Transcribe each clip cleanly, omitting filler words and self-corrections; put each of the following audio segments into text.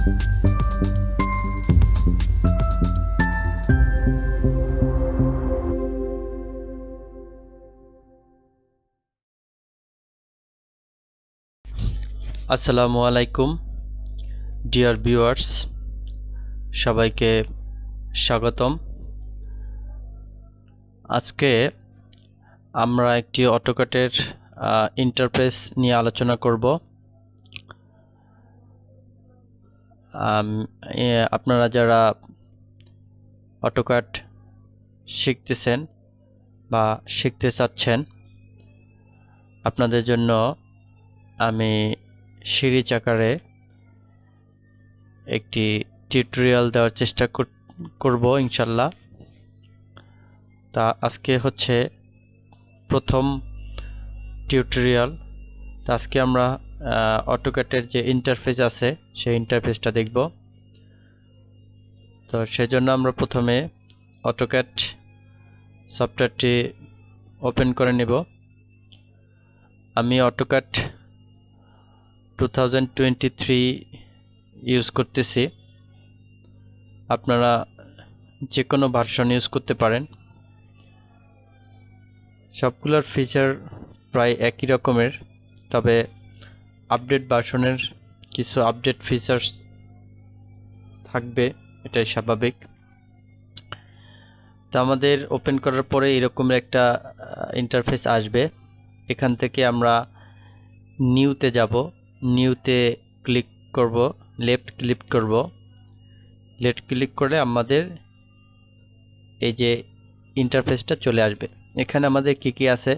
আসসালামু আলাইকুম dear viewers, সবাইকে স্বাগতম। আজকে আমরা একটি অটোক্যাডের ইন্টারফেস নিয়ে আলোচনা করব। আপনারা যারা অটোক্যাড শিখতেছেন বা শিখতে চাচ্ছেন, আপনাদের জন্য আমি সিরিজ আকারে একটি টিউটোরিয়াল দেওয়ার চেষ্টা করব ইনশাল্লাহ। তা আজকে হচ্ছে প্রথম টিউটোরিয়াল। আজকে আমরা অটোক্যাডের যে ইন্টারফেস আছে সেই ইন্টারফেসটা দেখব। তো সেজন্য আমরা প্রথমে অটোক্যাড সফটওয়্যারটি ওপেন করে নেব। আমি অটোক্যাড 2023 ইউজ করতেছি। আপনারা যে কোনো ভার্সন ইউজ করতে পারেন। সবগুলোর ফিচার প্রায় একই রকমের, তবে আপডেট ভার্সনের কিছু আপডেট ফিচার্স থাকবে, এটাই স্বাভাবিক। তো আমাদের ওপেন করার পরে এরকমের একটা ইন্টারফেস আসবে। এখান থেকে আমরা নিউতে যাব। নিউতে ক্লিক করব, লেফট ক্লিক করব। লেফট ক্লিক করে আমাদের এই যে ইন্টারফেসটা চলে আসবে। এখানে আমাদের কি আছে,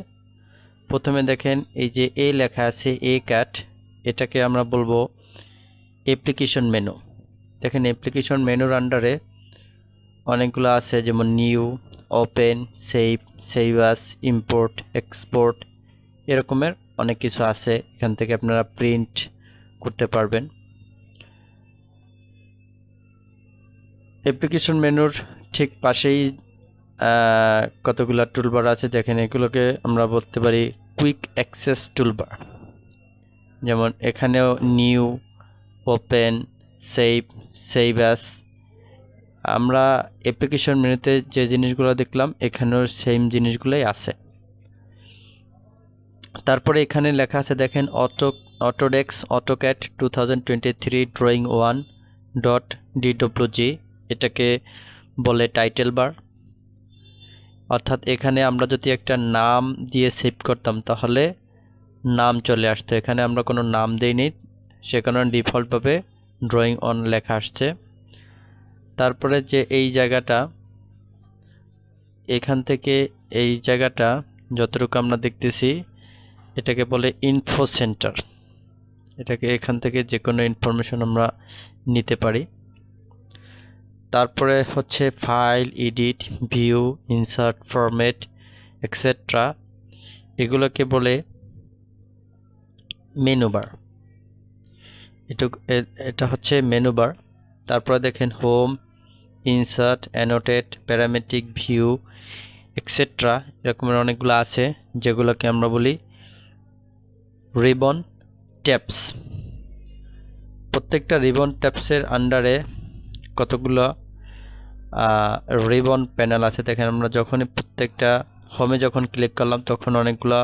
প্রথমে দেখেন এই যে এ লেখা আছে, এ ক্যাট, এটাকে আমরা বলবো অ্যাপ্লিকেশন মেনু। দেখেন অ্যাপ্লিকেশন মেনুর আন্ডারে অনেকগুলো আছে, যেমন new, open, save, save as, import, export, এরকমের অনেক কিছু আছে। এখান থেকে আপনারা প্রিন্ট করতে পারবেন। অ্যাপ্লিকেশন মেনুর ঠিক পাশেই কতগুলো টুলবার আছে, দেখেন এগুলোকে আমরা বলতে পারি কুইক অ্যাক্সেস টুলবার। যেমন এখানেও new, open, save, save as. আমরা অ্যাপ্লিকেশন মেনুতে যে জিনিসগুলো দেখলাম এখানেও সেম জিনিসগুলোই আছে। তারপরে এখানে লেখা আছে দেখেন অটোডেস্ক অটোক্যাড 2023 ড্রয়িং 1.dwg, এটাকে বলে টাইটেল বার। অর্থাৎ এখানে আমরা যদি একটা নাম দিয়ে সেভ করতাম তাহলে নাম চলে আসতো। এখানে আমরা কোনো নাম দেইনি, সে কারণে ডিফল্টভাবে ড্রয়িং অন লেখা আসছে। তারপরে যে এই জায়গাটা, এখান থেকে এই জায়গাটা যতটুকু আমরা দেখতেছি এটাকে বলে ইনফো সেন্টার। এটাকে এখান থেকে যে কোনো ইনফরমেশন আমরা নিতে পারি। তারপরে হচ্ছে file, edit, view, insert, format, etcetera, এগুলোকে বলে মেনু বার। এটা হচ্ছে মেনু বার। তারপরে দেখেন home, insert, annotate, parametric, view, etcetera, এরকমের অনেকগুলো আছে, যেগুলোকে আমরা বলি রিবন ট্যাবস। প্রত্যেকটা রিবন ট্যাবসের আন্ডারে কতগুলো রিবন প্যানেল আছে। দেখেন আমরা যখনই প্রত্যেকটা হোমে যখন ক্লিক করলাম তখন অনেকগুলো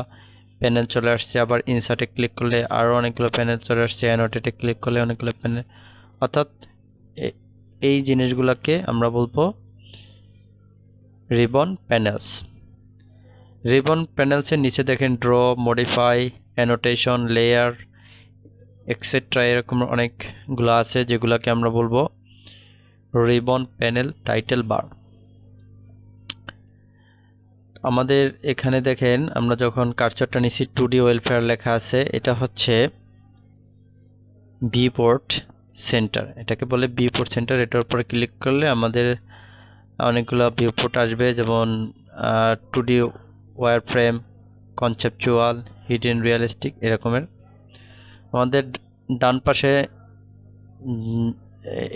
প্যানেল চলে আসছে, আবার ইনসার্টে ক্লিক করলে আরও অনেকগুলো প্যানেল চলে আসছে, অ্যানোটেটে ক্লিক করলে অনেকগুলো প্যানেল। অর্থাৎ এই জিনিসগুলোকে আমরা বলবো রিবন প্যানেলস। রিবন প্যানেলসের নিচে দেখেন draw, modify, annotation, layer, etcetera, এরকম অনেকগুলো আছে, যেগুলোকে আমরা বলবো রিবন প্যানেল টাইটেল বার। আমাদের এখানে দেখেন আমরা যখন কার্সরটা নিচ্ছি 2D ওয়েলফেয়ার লেখা আছে, এটা হচ্ছে ভিউপোর্ট সেন্টার, এটাকে বলে ভিউপোর্ট সেন্টার। এটার উপরে ক্লিক করলে আমাদের অনেকগুলো ভিউপোর্ট আসবে, যেমন 2D wire frame, conceptual, hidden, realistic, এরকমের। আমাদের ডান পাশে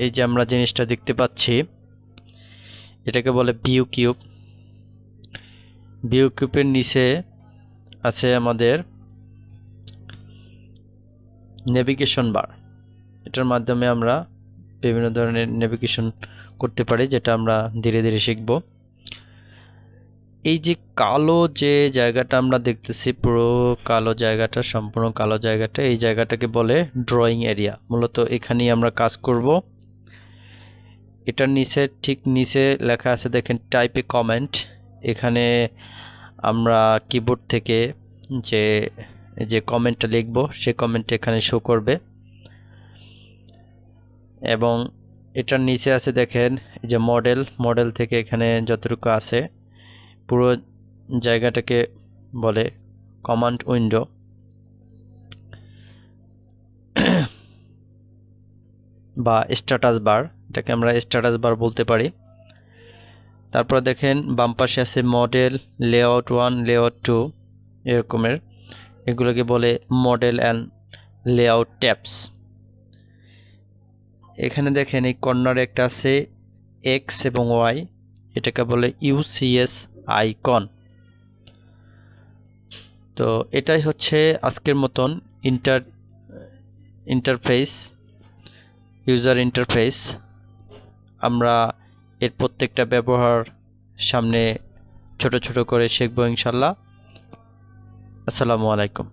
এই যে আমরা জিনিসটা দেখতে পাচ্ছি এটাকে বলে ভিউ কিউব। ভিউ কিউবের নিচে আছে আমাদের নেভিগেশন বার। এটার মাধ্যমে আমরা বিভিন্ন ধরনের নেভিগেশন করতে পারি, যেটা আমরা ধীরে ধীরে শিখব। এই যে কালো যে জায়গাটা আমরা দেখতেছি, পুরো কালো জায়গাটা, সম্পূর্ণ কালো জায়গাটা, এই জায়গাটাকে বলে ড্রয়িং এরিয়া। মূলত এখানেই আমরা কাজ করব। এটার নিচে, ঠিক নিচে লেখা আছে দেখেন টাইপ এ কমেন্ট। এখানে আমরা কিবোর্ড থেকে যে যে কমেন্টটা লিখব সেই কমেন্টটা এখানে শো করবে। এবং এটার নিচে আছে দেখেন এই যে মডেল থেকে এখানে যতটুকু আছে পুরো জায়গাটাকে বলে কমান্ড উইন্ডো বা স্ট্যাটাস বার। এটাকে আমরা স্ট্যাটাস বার বলতে পারি। তারপর দেখেন বাম পাশে আছে মডেল, লেআউট 1, লেআউট 2 এরকমের, এগুলোকে বলে মডেল অ্যান্ড লেআউট ট্যাবস। এখানে দেখেন এই কর্নারে একটা আছে এক্স এবং ওয়াই, এটাকে বলে ইউসিএস আইকন। তো এটাই হচ্ছে আজকের মতন ইন্টারফেস, ইউজার ইন্টারফেস। আমরা এর প্রত্যেকটা ব্যবহার সামনে ছোট ছোট করে শিখবো ইনশাল্লাহ। আসসালামু আলাইকুম।